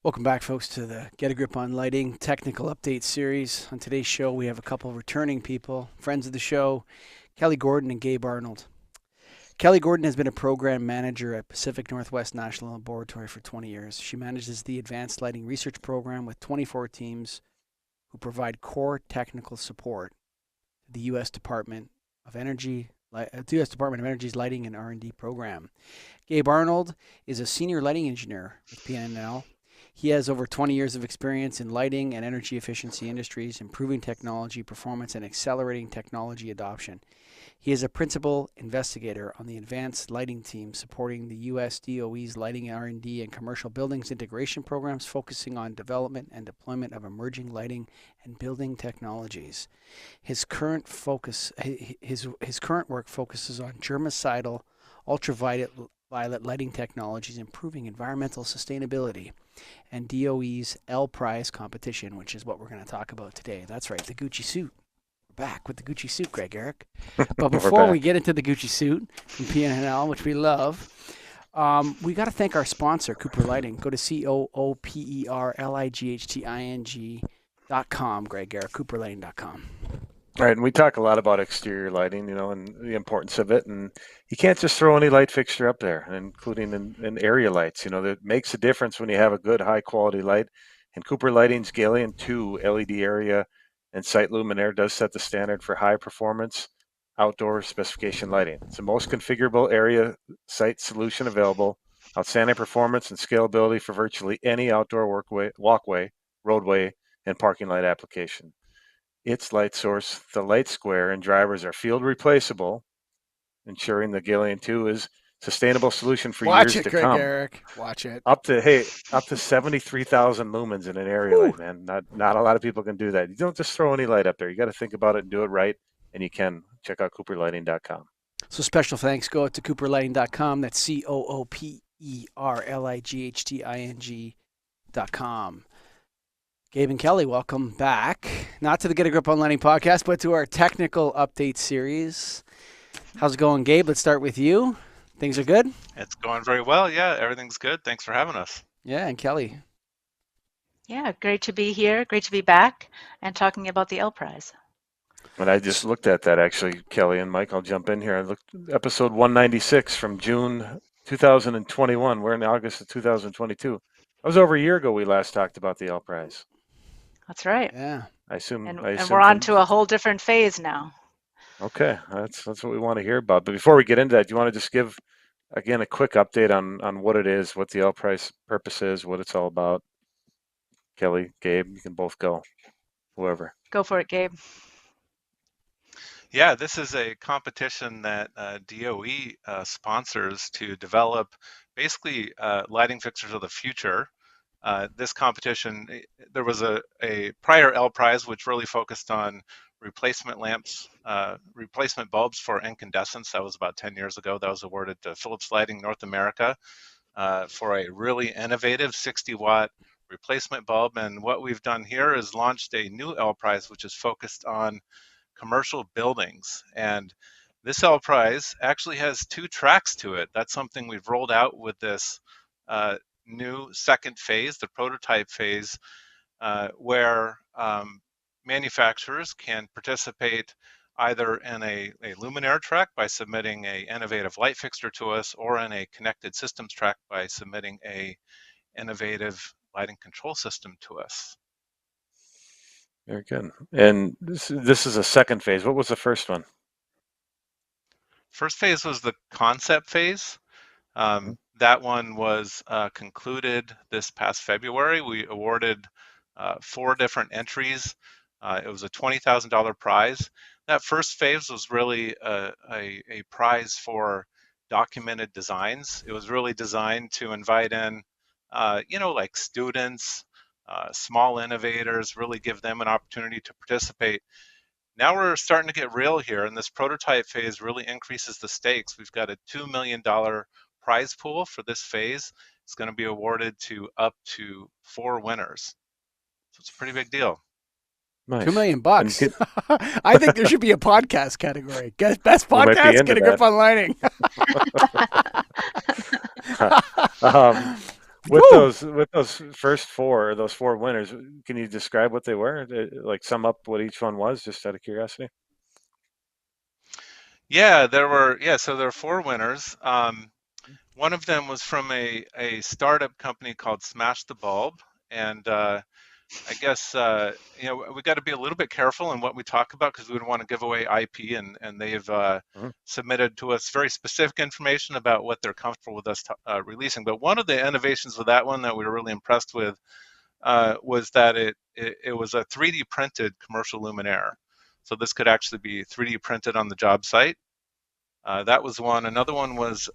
Welcome back, folks, to the Get a Grip on Lighting Technical Update series. On today's show, we have a couple of returning people, friends of the show, Kelly Gordon and Gabe Arnold. Kelly Gordon has been a program manager at Pacific Northwest National Laboratory for 20 years. She manages the Advanced Lighting Research Program with 24 teams who provide core technical support to the U.S. Department of Energy's Lighting and R&D program. Gabe Arnold is a senior lighting engineer with PNL. He has over 20 years of experience in lighting and energy efficiency industries, improving technology performance and accelerating technology adoption. He is a principal investigator on the advanced lighting team supporting the U.S. DOE's lighting R&D and commercial buildings integration programs, focusing on development and deployment of emerging lighting and building technologies. His current work focuses on germicidal ultraviolet lighting technologies, improving environmental sustainability, and DOE's L Prize competition, which is what we're going to talk about today. That's right, the Gucci suit. We're back with the Gucci suit, Greg Eric. But before we get into the Gucci suit from PNL, which we love, we got to thank our sponsor, Cooper Lighting. Go to COOPERLIGHTING.com, Greg Eric, cooperlighting.com. All right, and we talk a lot about exterior lighting, and the importance of it. And you can't just throw any light fixture up there, including in area lights. That makes a difference when you have a good, high-quality light. And Cooper Lighting's Gallium 2 LED area and site luminaire does set the standard for high-performance outdoor specification lighting. It's the most configurable area site solution available, outstanding performance and scalability for virtually any outdoor walkway, roadway, and parking light application. Its light source, the light square, and drivers are field replaceable, ensuring the Gallium 2 is a sustainable solution for years to come. Watch it, Greg Eric. Watch it. Up to 73,000 lumens in an area light, man. Not a lot of people can do that. You don't just throw any light up there. You got to think about it and do it right, and you can. Check out cooperlighting.com. So special thanks go out to cooperlighting.com. That's COOPERLIGHTING.com. Gabe and Kelly, welcome back. Not to the Get a Grip on Lighting podcast, but to our technical update series. How's it going, Gabe? Let's start with you. Things are good? It's going very well. Yeah, everything's good. Thanks for having us. Yeah, and Kelly. Yeah, great to be here. Great to be back and talking about the L Prize. And I just looked at that, actually, Kelly and Mike. I'll jump in here. I looked at episode 196 from June 2021. We're in August of 2022. That was over a year ago we last talked about the L Prize. That's right. Yeah. I assume we're on to a whole different phase now. Okay, that's what we want to hear about. But before we get into that, do you want to just give, again, a quick update on what it is, what the L Prize purpose is, what it's all about? Kelly, Gabe, you can both go. Whoever. Go for it, Gabe. Yeah, this is a competition that DOE sponsors to develop basically lighting fixtures of the future. This competition, there was a prior L Prize which really focused on replacement lamps, replacement bulbs for incandescents. That was about 10 years ago. That was awarded to Philips Lighting North America for a really innovative 60-watt replacement bulb. And what we've done here is launched a new L Prize which is focused on commercial buildings. And this L Prize actually has two tracks to it. That's something we've rolled out with this new second phase, the prototype phase, where manufacturers can participate either in a Luminaire track by submitting a innovative light fixture to us, or in a connected systems track by submitting a innovative lighting control system to us. Very good. And this is a second phase. What was the first one? First phase was the concept phase. That one was concluded this past February. We awarded 4 different entries. It was a $20,000 prize. That first phase was really a prize for documented designs. It was really designed to invite in, like students, small innovators, really give them an opportunity to participate. Now we're starting to get real here, and this prototype phase really increases the stakes. We've got a $2 million prize pool for this phase. It's going to be awarded to up to 4 winners. So it's a pretty big deal. Nice. $2 million. I think there should be a podcast category. Best podcast, Get a Grip on Lighting. With Woo! those first four, those four winners, can you describe what they were? Like sum up what each one was, just out of curiosity. Yeah, so there were four winners. One of them was from a startup company called Smash the Bulb, and I guess we got to be a little bit careful in what we talk about because we would want to give away IP, and they've Mhm. submitted to us very specific information about what they're comfortable with us releasing. But one of the innovations with that one that we were really impressed with was that it was a 3D printed commercial luminaire. So this could actually be 3D printed on the job site. That was one. Another one was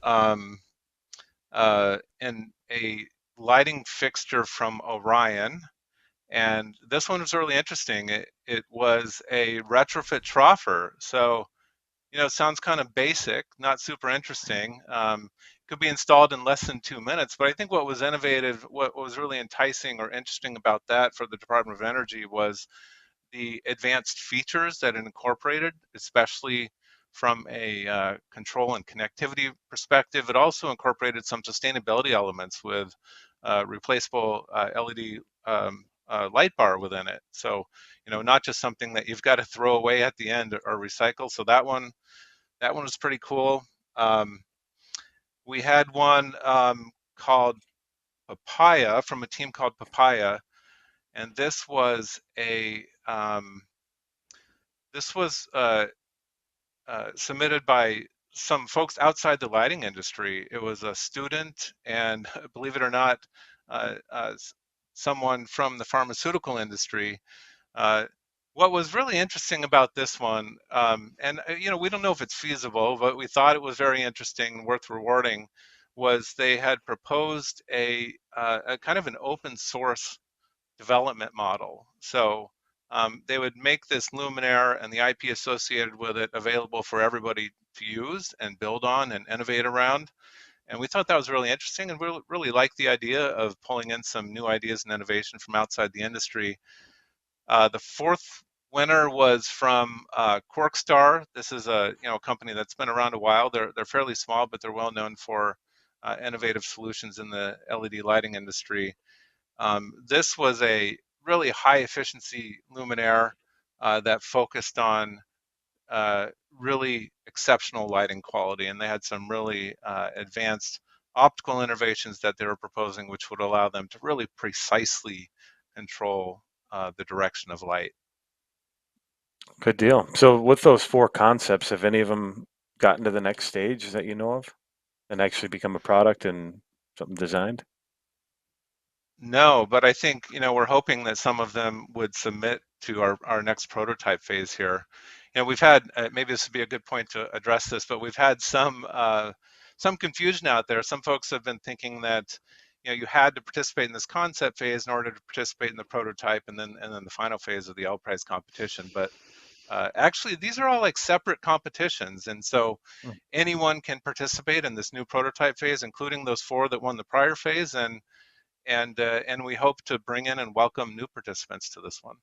in a lighting fixture from Orion. And this one was really interesting. It was a retrofit troffer. So, it sounds kind of basic, not super interesting. Could be installed in less than 2 minutes. But I think what was innovative, what was really enticing or interesting about that for the Department of Energy was the advanced features that it incorporated, especially from a control and connectivity perspective. It also incorporated some sustainability elements with replaceable LED light bar within it. So, not just something that you've got to throw away at the end or recycle. So that one was pretty cool. We had one called Papaya from a team called Papaya, and this was submitted by some folks outside the lighting industry. It was a student and, believe it or not, someone from the pharmaceutical industry. What was really interesting about this one, and we don't know if it's feasible, but we thought it was very interesting and worth rewarding, was they had proposed a kind of an open source development model. So they would make this luminaire and the IP associated with it available for everybody to use and build on and innovate around. And we thought that was really interesting, and we really liked the idea of pulling in some new ideas and innovation from outside the industry. The fourth winner was from Quarkstar. This is a company that's been around a while. They're fairly small, but they're well known for innovative solutions in the LED lighting industry. This was a really high efficiency luminaire that focused on really exceptional lighting quality, and they had some really advanced optical innovations that they were proposing, which would allow them to really precisely control the direction of light. Good deal. So with those four concepts, have any of them gotten to the next stage that you know of and actually become a product and something designed? No, but I think, we're hoping that some of them would submit to our next prototype phase here. We've had, maybe this would be a good point to address this, but we've had some confusion out there. Some folks have been thinking that, you had to participate in this concept phase in order to participate in the prototype and then the final phase of the L Prize competition. But actually, these are all like separate competitions. And so anyone can participate in this new prototype phase, including those four that won the prior phase. And we hope to bring in and welcome new participants to this one.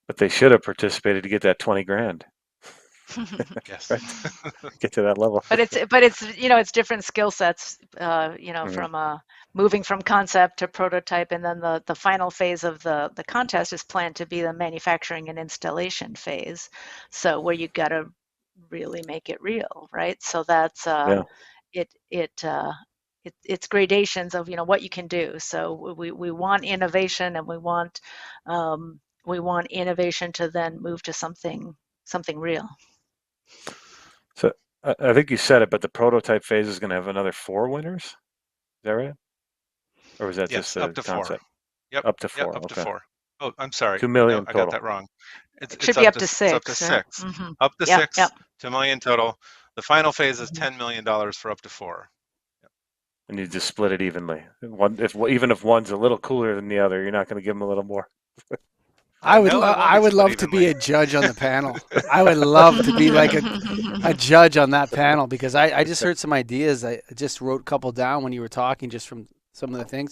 But they should have participated to get that 20 grand. Yes. Right? Get to that level. But it's different skill sets, from moving from concept to prototype, and then the final phase of the contest is planned to be the manufacturing and installation phase. So where you got to really make it real, right? So that's Yeah. it's gradations of what you can do. So we want innovation, and we want innovation to then move to something real. So I think you said it, but the prototype phase is going to have another four winners. Is that right? Or was that Yes, just the up to concept? Four. Yep. Up to four. Yep, up okay. to four. Oh, I'm sorry. 2 million No, I total. got that wrong. It should be up to six. It's up to six. Mm-hmm. Up to Yep, six. yep. 2 million total. The final phase is $10 million for up to four. And you just split it evenly. Even if one's a little cooler than the other, you're not going to give them a little more. I would No, it won't I be would split love to be evenly. a judge on the panel. I would love to be like a judge on that panel, because I just heard some ideas. I just wrote a couple down when you were talking, just from some of the things.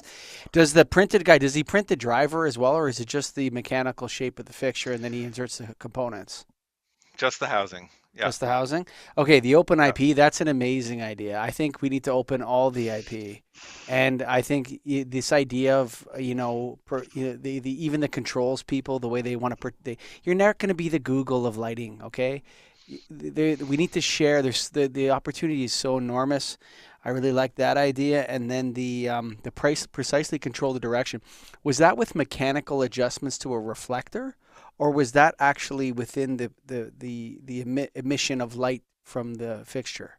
Does the printed guy, does he print the driver as well, or is it just the mechanical shape of the fixture and then he inserts the components? Just the housing. Yeah. Just the housing? Okay, the open Yeah. IP, that's an amazing idea. I think we need to open all the IP. And I think this idea of, the even the controls people, the way they want to, you're not going to be the Google of lighting, okay? We need to share. There's the opportunity is so enormous. I really like that idea. And then the price precisely control the direction. Was that with mechanical adjustments to a reflector? Or was that actually within the emission of light from the fixture,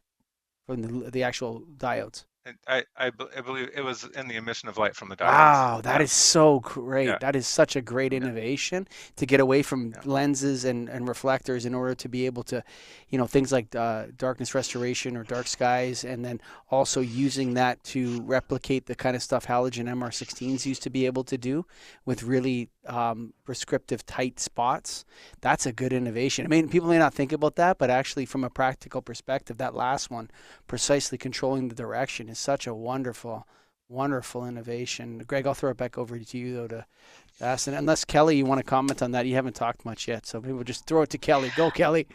from the actual diodes? I believe it was in the emission of light from the diodes. Wow, that Yeah. is so great. Yeah. That is such a great Yeah. innovation to get away from Yeah. lenses and reflectors in order to be able to, things like darkness restoration or dark skies, and then also using that to replicate the kind of stuff halogen MR16s used to be able to do with really prescriptive tight spots. That's a good innovation. I mean, people may not think about that, but actually from a practical perspective, that last one, precisely controlling the direction, is such a wonderful innovation. Greg, I'll throw it back over to you though to ask. And unless Kelly, you want to comment on that, you haven't talked much yet, so maybe we'll just throw it to Kelly. Go, Kelly.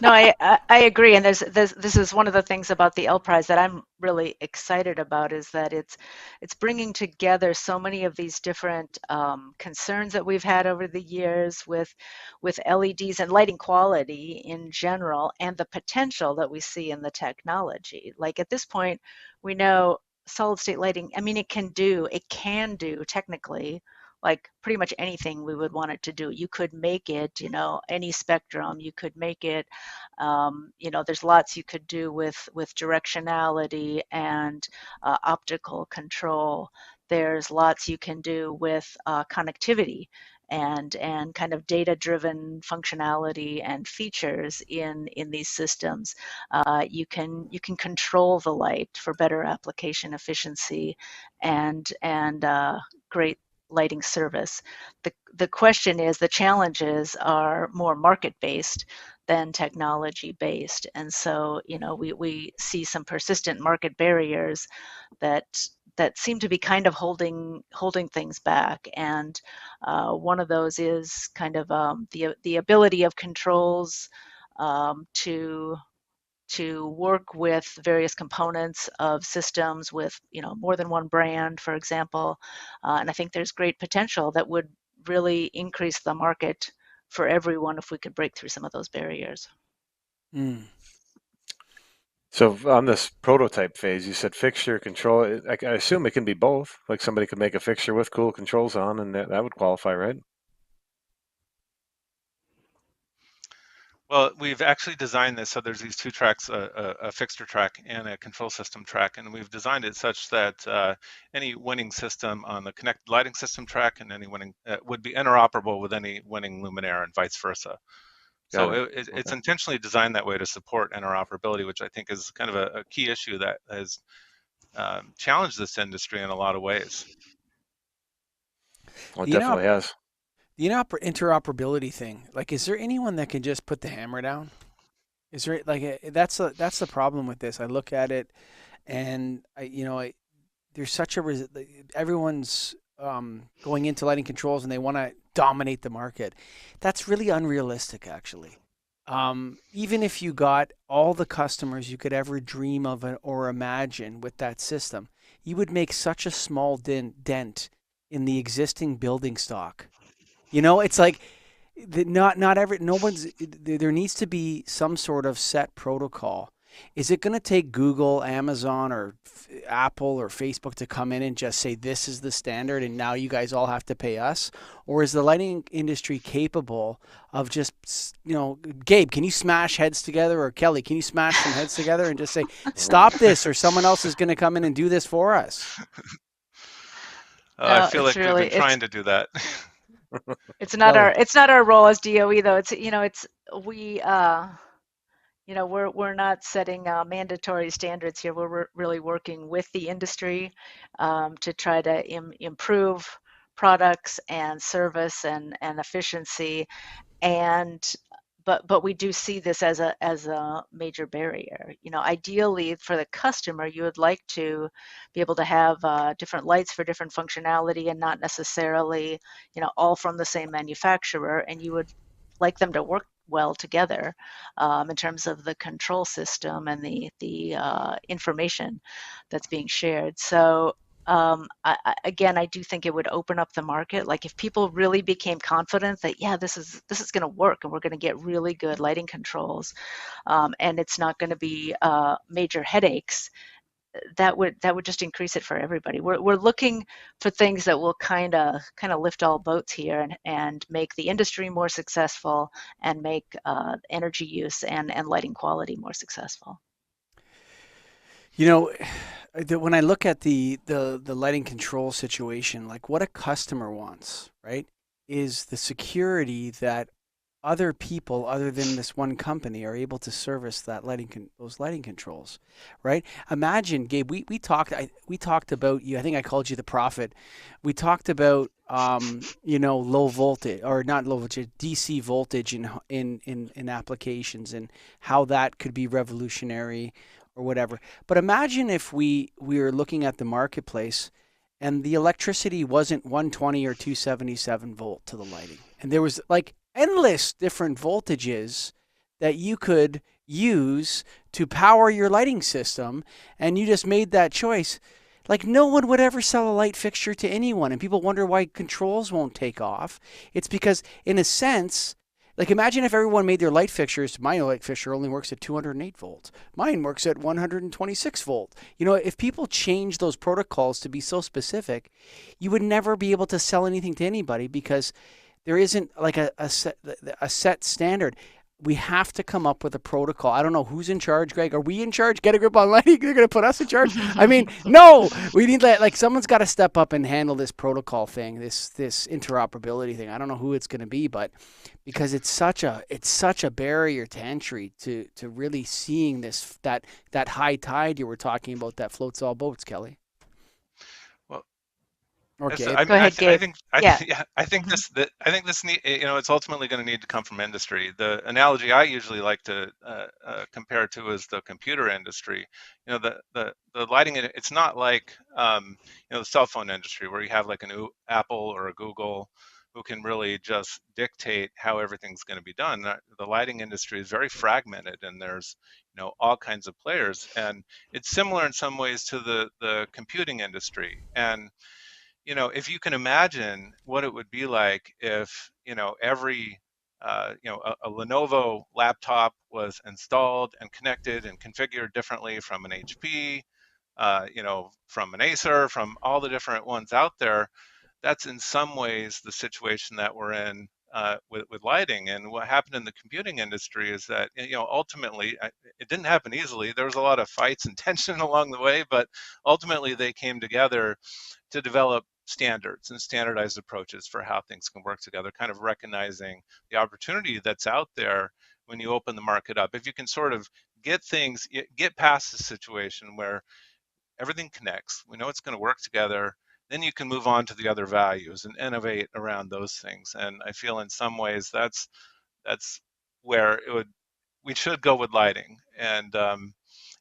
No, I agree, and this is one of the things about the L Prize that I'm really excited about, is that it's bringing together so many of these different concerns that we've had over the years with LEDs and lighting quality in general, and the potential that we see in the technology. Like at this point, we know solid state lighting. I mean, it can do technically like pretty much anything we would want it to do. You could make it, any spectrum. You could make it, there's lots you could do with directionality and optical control. There's lots you can do with connectivity and kind of data-driven functionality and features in these systems. You can control the light for better application efficiency and great lighting service. The question is, the challenges are more market-based than technology-based. And so, we see some persistent market barriers that seem to be kind of holding things back. And one of those is kind of the ability of controls to work with various components of systems with more than one brand, for example. And I think there's great potential that would really increase the market for everyone if we could break through some of those barriers. Mm. So on this prototype phase, you said fixture control. I assume it can be both. Like somebody could make a fixture with cool controls on, and that would qualify, right? Well, we've actually designed this so there's these two tracks, a fixture track and a control system track, and we've designed it such that any winning system on the connected lighting system track and any winning would be interoperable with any winning Luminaire and vice versa. So it's intentionally designed that way to support interoperability, which I think is kind of a key issue that has challenged this industry in a lot of ways. Well, it definitely has. The interoperability thing, like, is there anyone that can just put the hammer down? Is there that's the problem with this? I look at it, and there's such a everyone's going into lighting controls and they want to dominate the market. That's really unrealistic, actually. Even if you got all the customers you could ever dream of or imagine with that system, you would make such a small dent in the existing building stock. It's like no one's. There needs to be some sort of set protocol. Is it going to take Google, Amazon, or Apple or Facebook to come in and just say this is the standard and now you guys all have to pay us? Or is the lighting industry capable of just, Gabe, can you smash heads together? Or Kelly, can you smash some heads together and just say, stop this, or someone else is going to come in and do this for us? I feel like we've been trying to do that. It's not our role as DOE though. We're not setting mandatory standards here. We're really working with the industry to try to improve products and service and efficiency, but we do see this as a major barrier. Ideally for the customer, you would like to be able to have different lights for different functionality and not necessarily all from the same manufacturer, and you would like them to work well together in terms of the control system and the information that's being shared. So again, I do think it would open up the market. Like if people really became confident that, yeah, this is going to work and we're going to get really good lighting controls, and it's not going to be major headaches, that would just increase it for everybody. We're looking for things that will kind of lift all boats here and make the industry more successful and make energy use and lighting quality more successful. You know, when I look at the lighting control situation, like what a customer wants, right, is the security that other people other than this one company are able to service that those lighting controls, right? Imagine, Gabe, we talked about you. I think I called you the prophet. We talked about low voltage, or not low voltage, DC voltage in applications, and how that could be revolutionary or whatever. But imagine if we were looking at the marketplace and the electricity wasn't 120 or 277 volt to the lighting, and there was like endless different voltages that you could use to power your lighting system, and you just made that choice. Like no one would ever sell a light fixture to anyone, and people wonder why controls won't take off. It's because, in a sense, like imagine if everyone made their light fixtures. My light fixture only works at 208 volts. Mine works at 126 volt. If people change those protocols to be so specific, you would never be able to sell anything to anybody because there isn't like a set standard. We have to come up with a protocol. I don't know who's in charge, Greg. Are we in charge? Get a grip on lighting. They're going to put us in charge. I mean, no. We need that. Like someone's got to step up and handle this protocol thing, this interoperability thing. I don't know who it's going to be, but because it's such a barrier to entry to really seeing that high tide you were talking about that floats all boats, Kelly. Okay. Go ahead, Gabe. I think this it's ultimately going to need to come from industry. The analogy I usually like to compare to is the computer industry. The lighting, it's not like the cell phone industry where you have like an Apple or a Google who can really just dictate how everything's going to be done. The lighting industry is very fragmented, and there's all kinds of players, and it's similar in some ways to the computing industry. And if you can imagine what it would be like if, every, a Lenovo laptop was installed and connected and configured differently from an HP, from an Acer, from all the different ones out there. That's in some ways the situation that we're in with lighting. And what happened in the computing industry is that, ultimately, it didn't happen easily. There was a lot of fights and tension along the way, but ultimately they came together to develop standards and standardized approaches for how things can work together, kind of recognizing the opportunity that's out there when you open the market up. If you can sort of get past the situation where everything connects, we know it's going to work together, then you can move on to the other values and innovate around those things. And I feel in some ways that's where we should go with lighting. And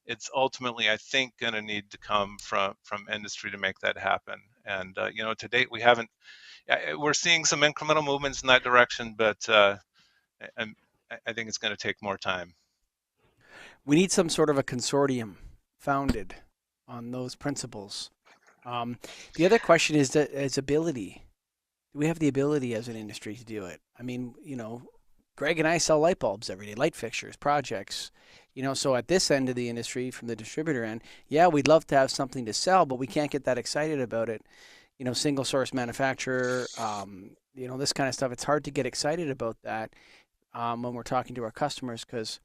it's ultimately, I think, going to need to come from industry to make that happen. And to date, we're seeing some incremental movements in that direction, but I think it's going to take more time. We need some sort of a consortium founded on those principles. The other question is ability. Do we have the ability as an industry to do it? I mean, Greg and I sell light bulbs every day, light fixtures, projects. So at this end of the industry, from the distributor end, yeah, we'd love to have something to sell, but we can't get that excited about it. Single source manufacturer, this kind of stuff. It's hard to get excited about that when we're talking to our customers because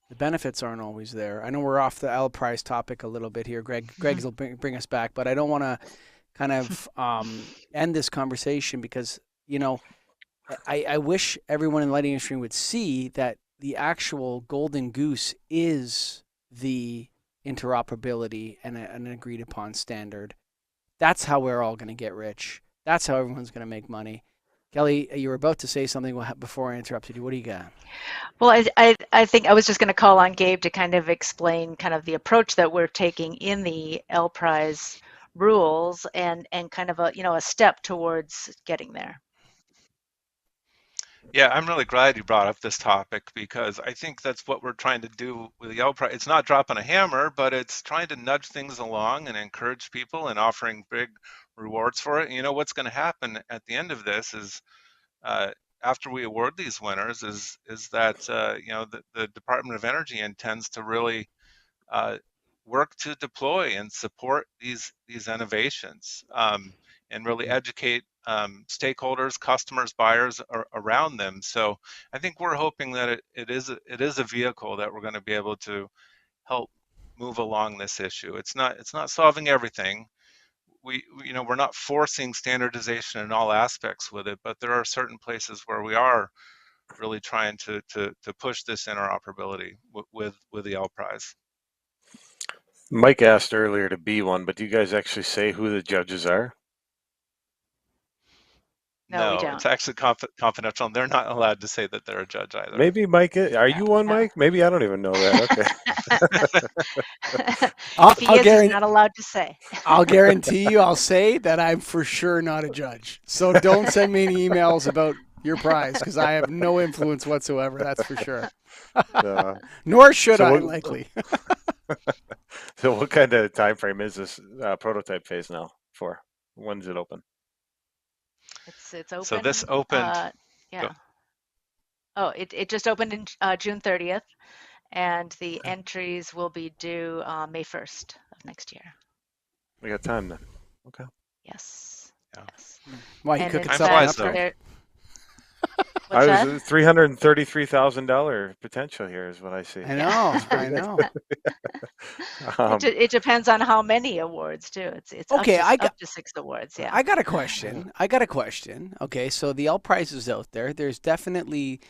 the benefits aren't always there. I know we're off the L price topic a little bit here, Greg. Greg will bring us back, but I don't want to kind of end this conversation because, I wish everyone in the lighting industry would see that the actual golden goose is the interoperability and an agreed upon standard. That's how we're all going to get rich. That's how everyone's going to make money. Kelly, you were about to say something before I interrupted you. What do you got? Well, I think I was just going to call on Gabe to kind of explain kind of the approach that we're taking in the L Prize rules and kind of a step towards getting there. Yeah, I'm really glad you brought up this topic because I think that's what we're trying to do with the L price. It's not dropping a hammer, but it's trying to nudge things along and encourage people and offering big rewards for it. And you know what's going to happen at the end of this is uh, after we award these winners is that you know the Department of Energy intends to really uh, work to deploy and support these innovations and really educate stakeholders, customers, buyers around them. So I think we're hoping that it is a vehicle that we're going to be able to help move along this issue. It's not solving everything. You know, we're not forcing standardization in all aspects with it, but there are certain places where we are really trying to push this interoperability with the L prize. Mike asked earlier to be one, but do you guys actually say who the judges are? No, we No, don't. it's actually confidential, and they're not allowed to say that they're a judge either. Maybe Mike, are No, you one, no. Mike? Maybe I don't even know that. Okay. If he is, he's not allowed to say. I'll guarantee you, I'll say that I'm for sure not a judge. So don't send me any emails about your prize because I have no influence whatsoever. That's for sure. Nor should I, likely. So what kind of time frame is this prototype phase now for? When's it open? It's open. So this opened. Yeah. Oh, it just opened in June 30th, and the entries will be due May 1st of next year. We got time then. Okay. Yes. Yeah. Yes. Why you And cook in it fact, up? What's I was $333,000 potential here is what I see. I know. I know. It depends on how many awards too. It's okay. up to 6 awards. Yeah. I got a question. Okay, so the L prize is out there. There's definitely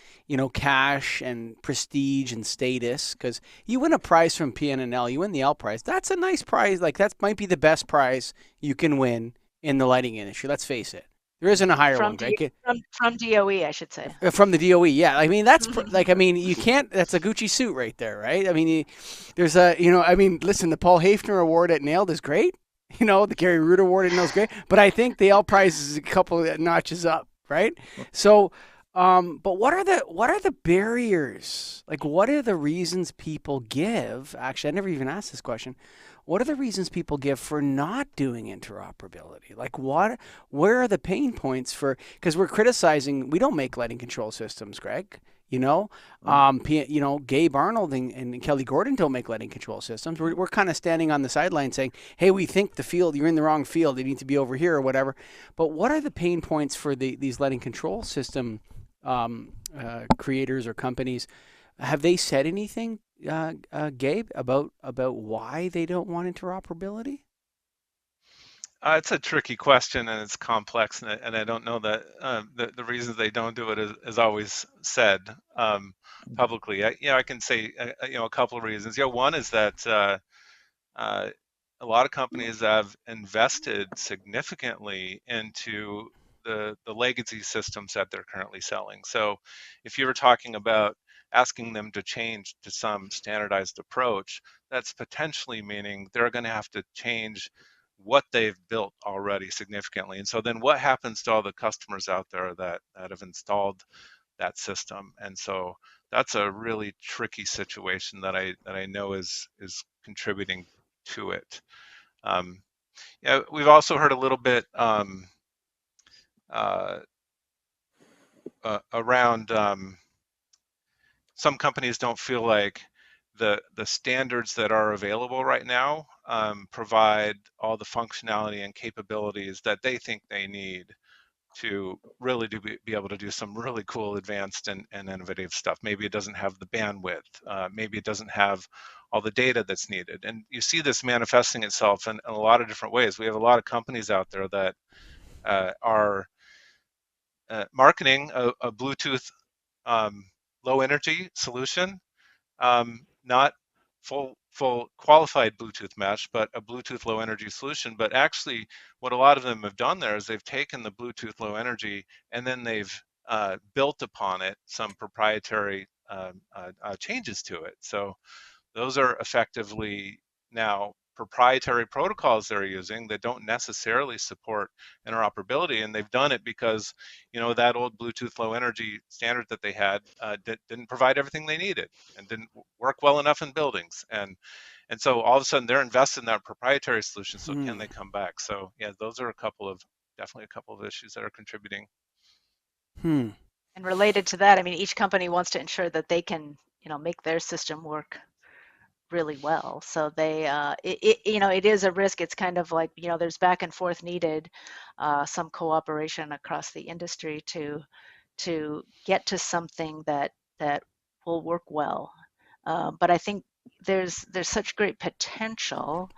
cash and prestige and status because you win a prize from PNNL, you win the L prize. That's a nice prize. Like that might be the best prize you can win in the lighting industry. Let's face it. There isn't a higher one, right? From DOE, I should say. From the DOE, yeah. I mean, that's you can't. That's a Gucci suit right there, right? I mean, there's listen, the Paul Hafner Award at Nailed is great. The Gary Root Award at Nailed is great, but I think the L prize is a couple of notches up, right? So, but what are the barriers? Like, what are the reasons people give? Actually, I never even asked this question. What are the reasons people give for not doing interoperability? Like, where are the pain points for? Because we're criticizing, we don't make lighting control systems, Greg. Gabe Arnold and Kelly Gordon don't make lighting control systems. We're kind of standing on the sideline saying, hey, we think you're in the wrong field. You need to be over here or whatever. But what are the pain points for these lighting control system creators or companies? Have they said anything, Gabe, about why they don't want interoperability? It's a tricky question and it's complex, and I don't know that the reasons they don't do it is always said publicly. I can say a couple of reasons. One is that a lot of companies have invested significantly into the legacy systems that they're currently selling. So if you were talking about asking them to change to some standardized approach, that's potentially meaning they're going to have to change what they've built already significantly. And so then what happens to all the customers out there that have installed that system? And so that's a really tricky situation that I know is contributing to it. We've also heard a little bit around some companies don't feel like the standards that are available right now provide all the functionality and capabilities that they think they need to really be able to do some really cool, advanced, and innovative stuff. Maybe it doesn't have the bandwidth. Maybe it doesn't have all the data that's needed. And you see this manifesting itself in a lot of different ways. We have a lot of companies out there that are marketing a Bluetooth low energy solution, not full qualified Bluetooth mesh, but a Bluetooth low energy solution. But actually, what a lot of them have done there is they've taken the Bluetooth low energy and then they've built upon it some proprietary changes to it. So those are effectively now proprietary protocols they're using that don't necessarily support interoperability, and they've done it because, that old Bluetooth Low Energy standard that they had didn't provide everything they needed and didn't work well enough in buildings, and so all of a sudden they're invested in that proprietary solution. So can they come back? So yeah, those are definitely a couple of issues that are contributing. And related to that, I mean, each company wants to ensure that they can, make their system work really well. So they, it is a risk. It's kind of like, there's back and forth needed, some cooperation across the industry to get to something that will work well. But I think there's such great potential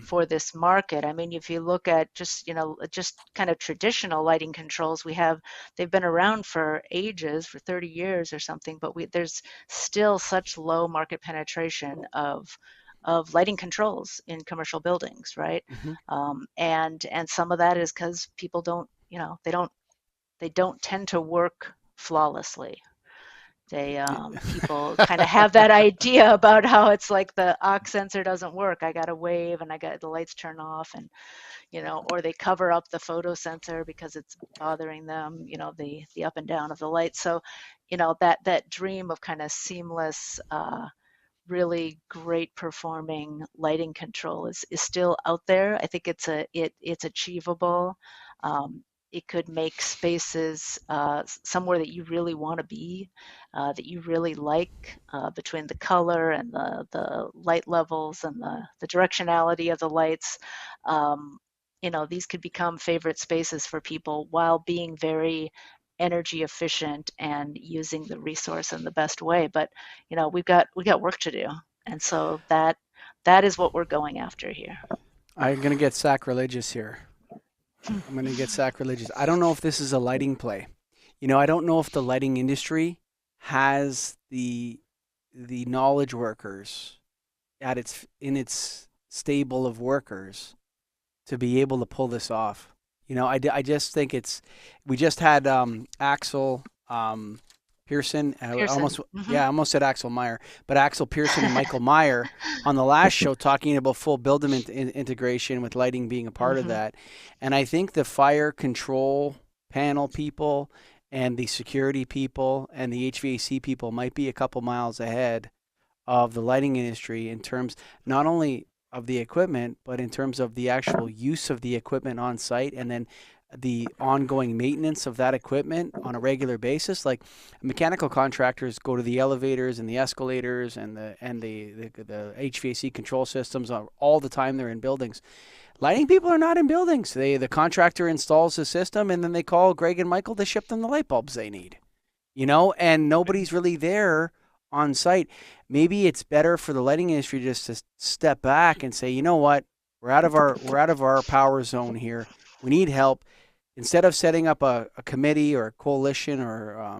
for this market. I mean, if you look at just kind of traditional lighting controls, they've been around for ages, for 30 years or something, but there's still such low market penetration of lighting controls in commercial buildings, right? And some of that is because people don't, they don't tend to work flawlessly. People kind of have that idea about how it's like the aux sensor doesn't work. I got to wave and the lights turn off, and or they cover up the photo sensor because it's bothering them, the up and down of the light. So, that dream of kind of seamless, really great performing lighting control is still out there. I think it's achievable. It could make spaces somewhere that you really want to be, that you really like, between the color and the light levels and the directionality of the lights. These could become favorite spaces for people while being very energy efficient and using the resource in the best way. But we've got work to do, and so that is what we're going after here. I'm gonna get sacrilegious here. I don't know if this is a lighting play. I don't know if the lighting industry has the knowledge workers in its stable of workers to be able to pull this off. I just think we just had Axel Pearson. Almost almost said Axel Meyer, but Axel Pearson and Michael Meyer on the last show talking about full building integration with lighting being a part of that. And I think the fire control panel people and the security people and the HVAC people might be a couple miles ahead of the lighting industry in terms not only of the equipment, but in terms of the actual use of the equipment on site, and then the ongoing maintenance of that equipment on a regular basis. Like mechanical contractors go to the elevators and the escalators and the HVAC control systems all the time they're in buildings. Lighting people are not in buildings. The contractor installs the system and then they call Greg and Michael to ship them the light bulbs they need. And nobody's really there on site. Maybe it's better for the lighting industry just to step back and say, you know what, we're out of our power zone here. We need help. Instead of setting up a committee or a coalition or a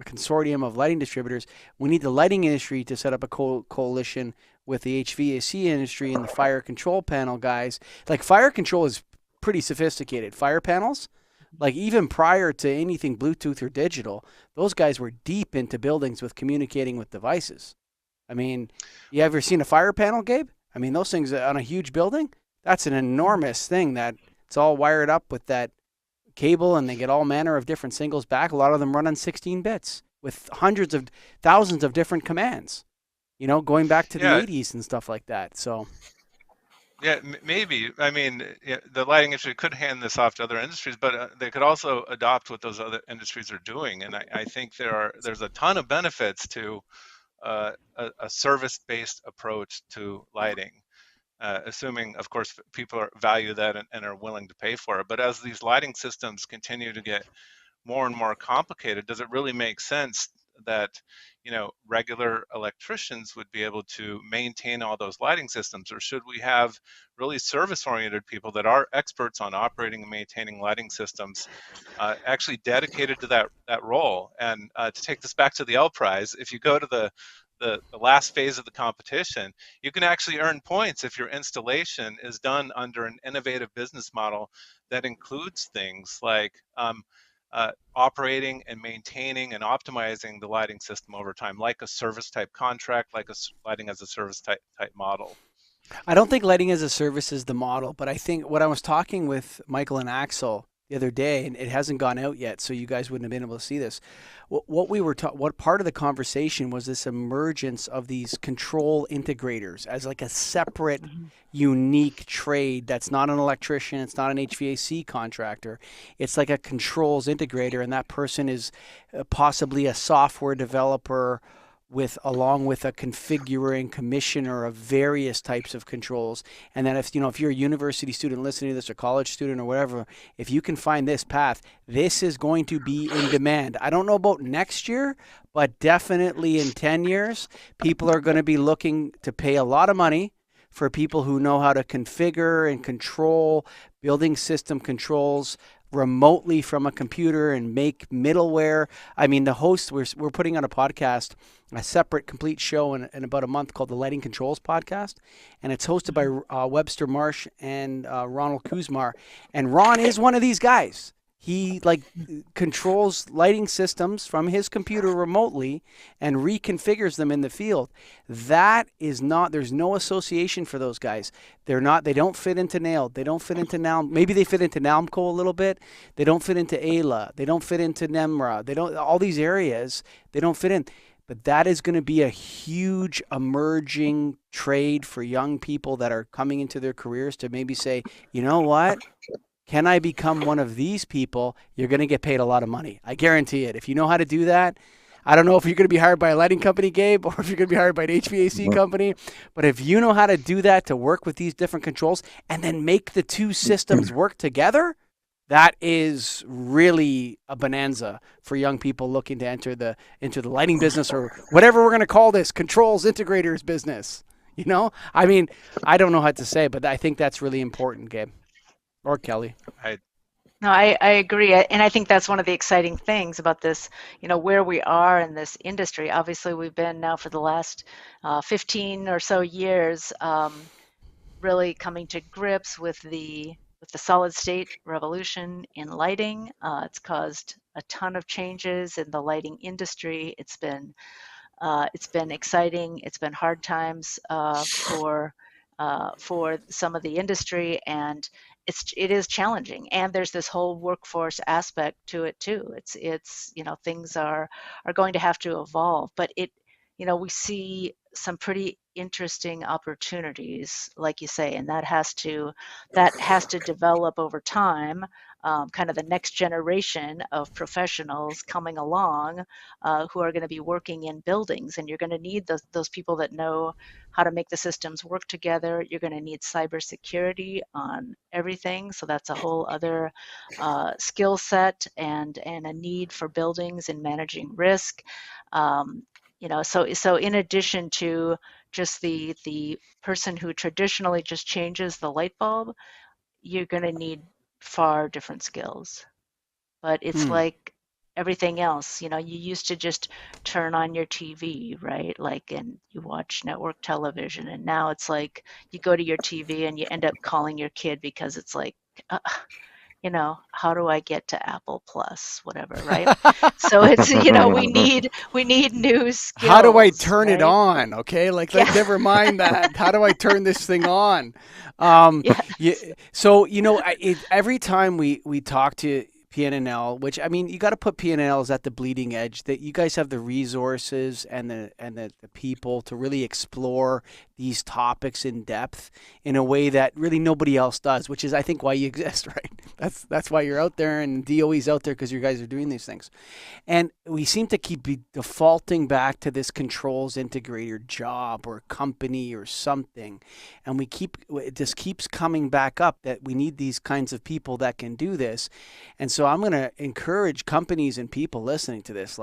consortium of lighting distributors, we need the lighting industry to set up a coalition with the HVAC industry and the fire control panel guys. Like fire control is pretty sophisticated. Fire panels, like even prior to anything Bluetooth or digital, those guys were deep into buildings with communicating with devices. I mean, you ever seen a fire panel, Gabe? I mean, those things on a huge building, that's an enormous thing that it's all wired up with that cable, and they get all manner of different singles back. A lot of them run on 16 bits with hundreds of thousands of different commands, going back to the 80s and stuff like that. So yeah, maybe. I mean, the lighting industry could hand this off to other industries, but they could also adopt what those other industries are doing. And I think there's a ton of benefits to a service-based approach to lighting, assuming, of course, people value that and are willing to pay for it. But as these lighting systems continue to get more and more complicated, does it really make sense that regular electricians would be able to maintain all those lighting systems, or should we have really service-oriented people that are experts on operating and maintaining lighting systems, actually dedicated to that role? And to take this back to the L Prize, if you go to the last phase of the competition, you can actually earn points if your installation is done under an innovative business model that includes things like operating and maintaining and optimizing the lighting system over time, like a service type contract, like a lighting as a service type model. I don't think lighting as a service is the model, but I think what I was talking with Michael and Axel the other day, and it hasn't gone out yet, so you guys wouldn't have been able to see this. What we were what part of the conversation was this emergence of these control integrators as like a separate, unique trade that's not an electrician, it's not an HVAC contractor. It's like a controls integrator, and that person is possibly a software developer along with a configurer and commissioner of various types of controls. And then if you're a university student listening to this, or college student or whatever, if you can find this path, this is going to be in demand. I don't know about next year, but definitely in 10 years, people are going to be looking to pay a lot of money for people who know how to configure and control building system controls remotely from a computer and make middleware. I mean, the host, we're putting on a podcast, a separate complete show in about a month called the Lighting Controls Podcast. And it's hosted by Webster Marsh and Ronald Kuzmar. And Ron is one of these guys. He controls lighting systems from his computer remotely and reconfigures them in the field. That is not, there's no association for those guys. They don't fit into NAIL. They don't fit into NALM. Maybe they fit into NALMCO a little bit. They don't fit into AILA. They don't fit into NEMRA. All these areas, they don't fit in. But that is going to be a huge emerging trade for young people that are coming into their careers to maybe say, you know what? Can I become one of these people? You're going to get paid a lot of money. I guarantee it. If you know how to do that, I don't know if you're going to be hired by a lighting company, Gabe, or if you're going to be hired by an HVAC company. But if you know how to do that, to work with these different controls and then make the two systems work together, that is really a bonanza for young people looking to enter into the lighting business, or whatever we're going to call this, controls integrators business. I mean, I don't know how to say, but I think that's really important, Gabe. Or Kelly. No, I agree. And I think that's one of the exciting things about this, where we are in this industry. Obviously, we've been now for the last 15 or so years really coming to grips with the solid state revolution in lighting. It's caused a ton of changes in the lighting industry. It's been exciting. It's been hard times for some of the industry, and it is challenging. And there's this whole workforce aspect to it too. It's things are going to have to evolve, but we see some pretty interesting opportunities, like you say, and that has to develop over time. Kind of the next generation of professionals coming along who are going to be working in buildings, and you're going to need those people that know how to make the systems work together. You're going to need cybersecurity on everything, so that's a whole other skill set and a need for buildings and managing risk. So in addition to just the person who traditionally just changes the light bulb, you're going to need far different skills. But it's like everything else, you used to just turn on your TV, right? And you watch network television, and now it's like you go to your TV and you end up calling your kid because it's like, how do I get to Apple Plus, whatever, right? So it's, we need new skills. How do I turn it on? Okay. Never mind that. How do I turn this thing on? So, every time we talk to PNNL, which, I mean, you got to put PNNLs at the bleeding edge, that you guys have the resources and the people to really explore these topics in depth in a way that really nobody else does, which is, I think, why you exist, right? That's why you're out there, and DOE's out there, because you guys are doing these things. And we seem to keep defaulting back to this controls integrator job or company or something. And it just keeps coming back up that we need these kinds of people that can do this. And so I'm going to encourage companies and people listening to this,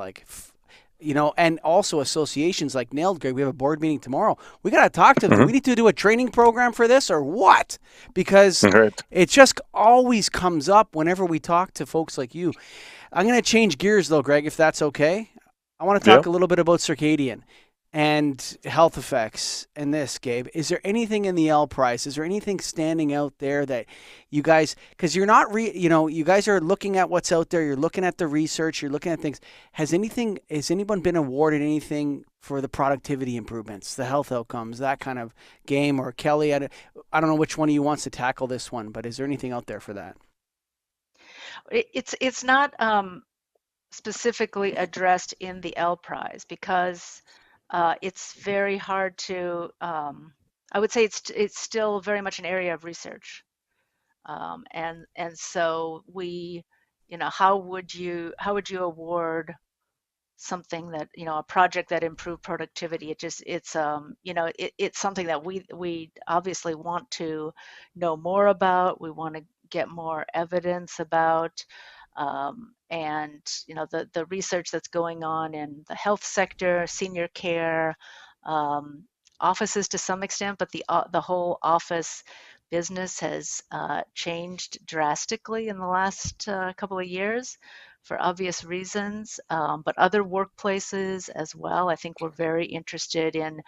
and also associations like Nailed Grade. We have a board meeting tomorrow. We got to talk to them. Do we need to do a training program for this or what? Because it just always comes up whenever we talk to folks like you. I'm going to change gears though, Greg, if that's okay. I want to talk a little bit about circadian. and health effects and this, Gabe, is there anything in the L prize? Is there anything standing out there that you guys, because you're not, you guys are looking at what's out there, you're looking at the research, you're looking at things. Has anyone been awarded anything for the productivity improvements, the health outcomes, that kind of game? Or Kelly, I don't know which one of you wants to tackle this one, but is there anything out there for that? It's not specifically addressed in the L prize because it's very hard to. I would say it's still very much an area of research, and so we, how would you award something that, a project that improved productivity? It's something that we obviously want to know more about. We want to get more evidence about, and the research that's going on in the health sector, senior care, offices to some extent, but the whole office business has changed drastically in the last couple of years for obvious reasons, but other workplaces as well. I think we're very interested in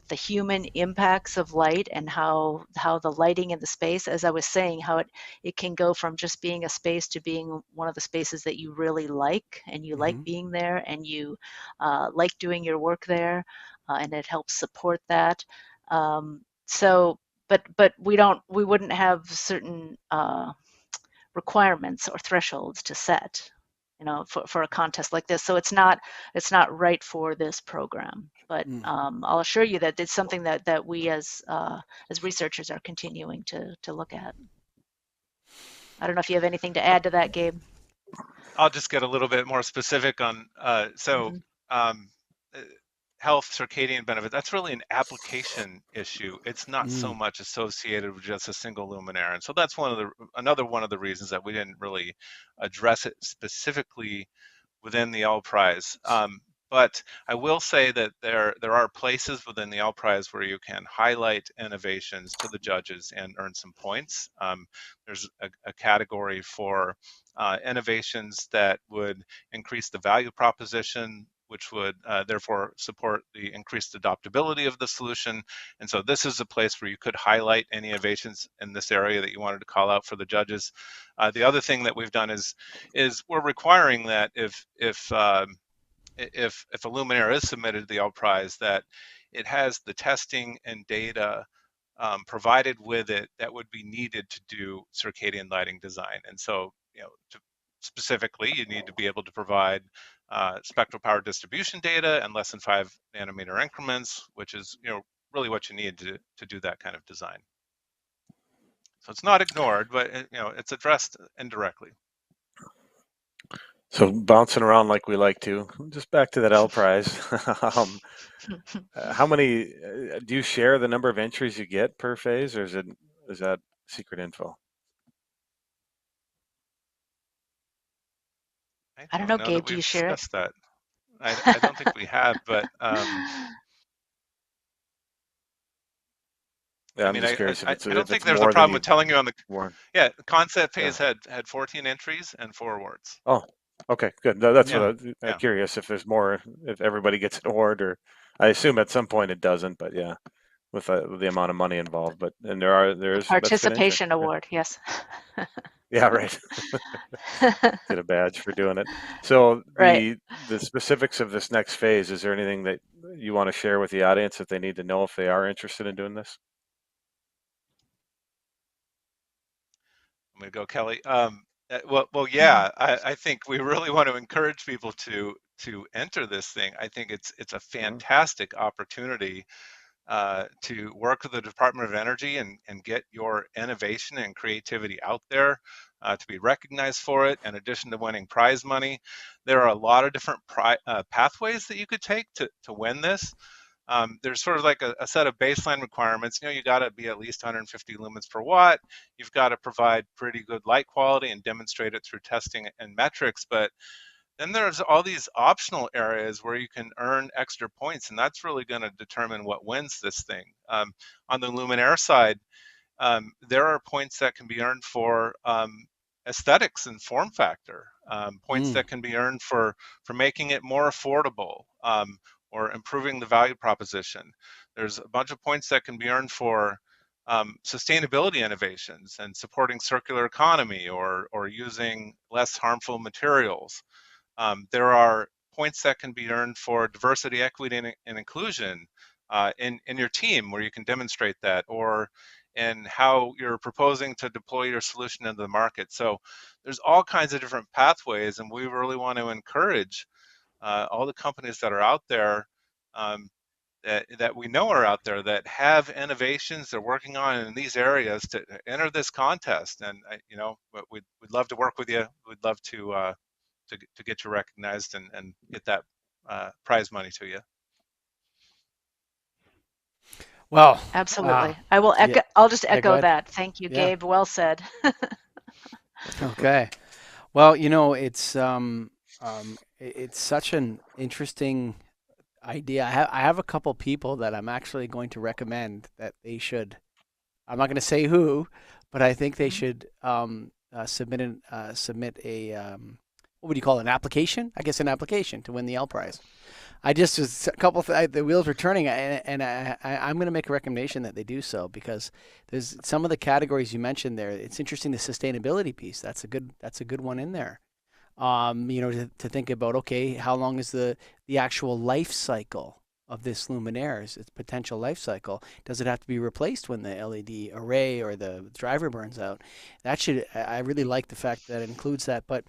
the human impacts of light and how the lighting in the space, as I was saying, how it can go from just being a space to being one of the spaces that you really like, and you like being there, and you like doing your work there, and it helps support that. But we wouldn't have certain requirements or thresholds to set, for a contest like this. So it's not right for this program. But I'll assure you that it's something that we as researchers are continuing to look at. I don't know if you have anything to add to that, Gabe. I'll just get a little bit more specific on health circadian benefit. That's really an application issue. It's not so much associated with just a single luminaire, and so that's another one of the reasons that we didn't really address it specifically within the L Prize. But I will say that there are places within the L Prize where you can highlight innovations to the judges and earn some points. There's a category for innovations that would increase the value proposition, which would therefore support the increased adoptability of the solution. And so this is a place where you could highlight any innovations in this area that you wanted to call out for the judges. The other thing that we've done is we're requiring that if a luminaire is submitted to the L Prize, that it has the testing and data provided with it that would be needed to do circadian lighting design. And so, specifically, you need to be able to provide spectral power distribution data and less than 5 nanometer increments, which is really what you need to do that kind of design. So it's not ignored, but it's addressed indirectly. So bouncing around like we like to, just back to that L Prize. How many do you share the number of entries you get per phase, or is that secret info? I don't know, Gabe, do you share it? That. I don't think we have, but yeah, I'm just curious. I don't think there's a problem with telling you on the concept phase had 14 entries and 4 awards. Oh, okay, good. That's what I'm curious if there's more, if everybody gets an award, or I assume at some point it doesn't, but yeah, with the amount of money involved. But and there's participation award, yes. Yeah, right. Get a badge for doing it. So the specifics of this next phase, is there anything that you want to share with the audience that they need to know if they are interested in doing this? I'm going to go, Kelly. Well, yeah. I think we really want to encourage people to enter this thing. I think it's a fantastic opportunity to work with the Department of Energy and get your innovation and creativity out there, to be recognized for it. In addition to winning prize money, there are a lot of different pathways that you could take to win this. There's sort of like a set of baseline requirements. You got to be at least 150 lumens per watt. You've got to provide pretty good light quality and demonstrate it through testing and metrics. But then there's all these optional areas where you can earn extra points, and that's really going to determine what wins this thing. On the Luminaire side, there are points that can be earned for aesthetics and form factor, points that can be earned for making it more affordable, or improving the value proposition. There's a bunch of points that can be earned for sustainability innovations and supporting circular economy or using less harmful materials. There are points that can be earned for diversity, equity, and inclusion in your team, where you can demonstrate that, or in how you're proposing to deploy your solution into the market. So there's all kinds of different pathways, and we really want to encourage all the companies that are out there, that we know are out there, that have innovations they're working on in these areas, to enter this contest. And we'd love to work with you. We'd love to get you recognized and get that prize money to you. Well, absolutely. I will echo. yeah. I'll just Yeah, go echo ahead. that. Thank you, Yeah. Gabe. Well said. Okay. Well, it's such an interesting idea. I have a couple people that I'm actually going to recommend that they should. I'm not going to say who, but I think they should submit a what would you call it, an application? I guess an application to win the L Prize. I just was a couple the wheels were turning, and I'm going to make a recommendation that they do so, because there's some of the categories you mentioned there. It's interesting, the sustainability piece. That's a good one in there. To think about, okay, how long is the actual life cycle of this Luminaire, its potential life cycle? Does it have to be replaced when the LED array or the driver burns out? I really like the fact that it includes that. But,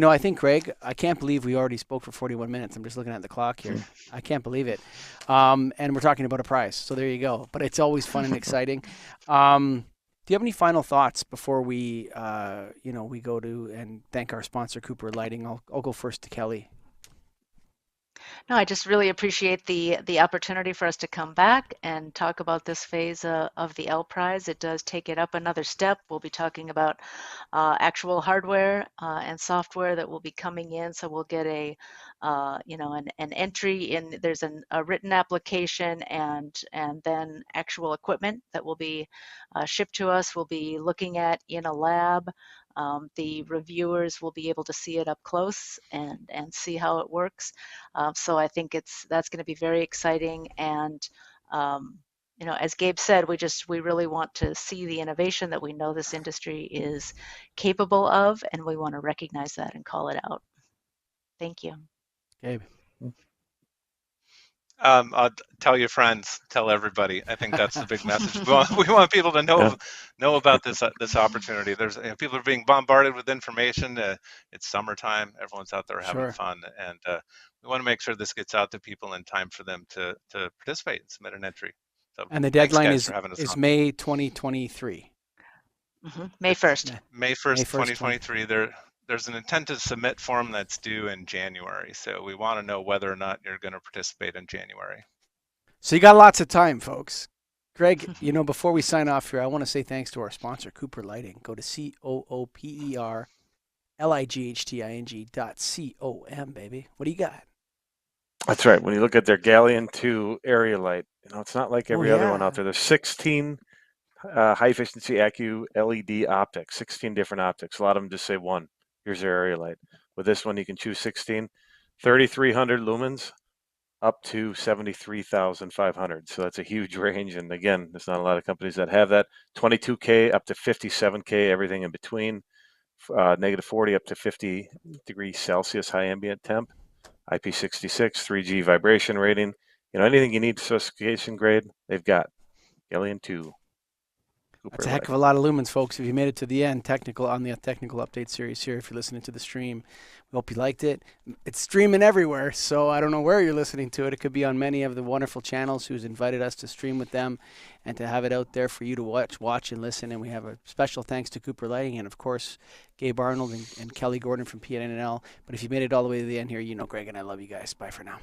I think, Greg, I can't believe we already spoke for 41 minutes. I'm just looking at the clock here. I can't believe it. And we're talking about a prize. So there you go. But it's always fun and exciting. Do you have any final thoughts before we go to and thank our sponsor, Cooper Lighting? I'll go first to Kelly. No, I just really appreciate the opportunity for us to come back and talk about this phase of the L Prize. It does take it up another step. We'll be talking about actual hardware and software that will be coming in. So we'll get an entry in. There's a written application and then actual equipment that will be shipped to us. We'll be looking at in a lab. The reviewers will be able to see it up close and see how it works. So I think that's going to be very exciting. And as Gabe said, we really want to see the innovation that we know this industry is capable of, and we want to recognize that and call it out. Thank you. Gabe. I'll tell your friends, tell everybody. I think that's the big message. We want people to know about this opportunity. There's people are being bombarded with information. It's summertime. Everyone's out there having fun, and we want to make sure this gets out to people in time for them to participate and submit an entry. So, and the deadline is May 2023. Mm-hmm. May 1st. May 1st, 2023. There's an intent to submit form that's due in January. So we want to know whether or not you're going to participate in January. So you got lots of time, folks. Greg, before we sign off here, I want to say thanks to our sponsor, Cooper Lighting. Go to COOPERLIGHTING.com, baby. What do you got? That's right. When you look at their Galleon 2 area light, it's not like every other one out there. There's 16 high-efficiency Accu LED optics, 16 different optics. A lot of them just say one. Here's their area light. With this one, you can choose 16, 3,300 lumens up to 73,500. So that's a huge range. And again, there's not a lot of companies that have that. 22K up to 57K, everything in between. -40 up to 50 degrees Celsius high ambient temp. IP66, 3G vibration rating. Anything you need specification grade, they've got. Galleon 2. That's a heck of a lot of lumens, folks. If you made it to the end, on the technical update series here, if you're listening to the stream, we hope you liked it. It's streaming everywhere, so I don't know where you're listening to it. It could be on many of the wonderful channels who's invited us to stream with them and to have it out there for you to watch and listen. And we have a special thanks to Cooper Lighting and, of course, Gabe Arnold and Kelly Gordon from PNNL. But if you made it all the way to the end here, Greg and I love you guys. Bye for now.